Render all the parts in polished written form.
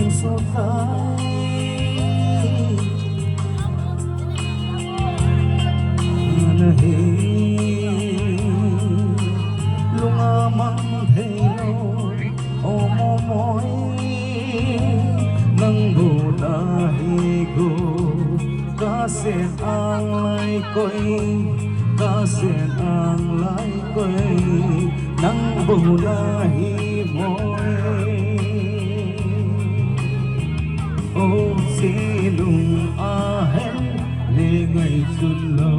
số thái hi lunga mang thei lo o mo moi nang bu na hi go ka se ang lai koi ka se ang lai koi nang bu na hi moi o si lung a hen le ngai chun lo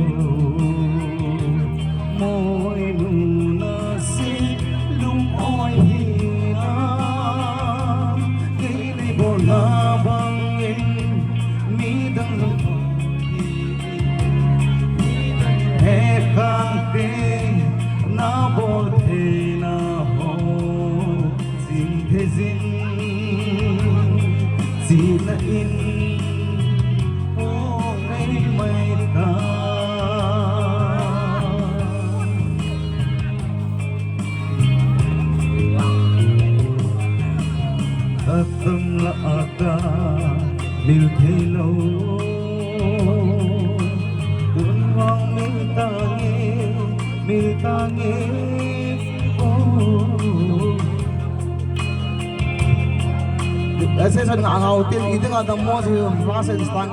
môi lung na si lung oi hi na cái đi bộ na băng in mi dang he khang te na bol the na ho sin the zin sin in o mai mai ta tâm là ta điều thế lâu tuần hoang mi ta nghe Ese es el ngau tin itu nggak ada mau sih rasa di stang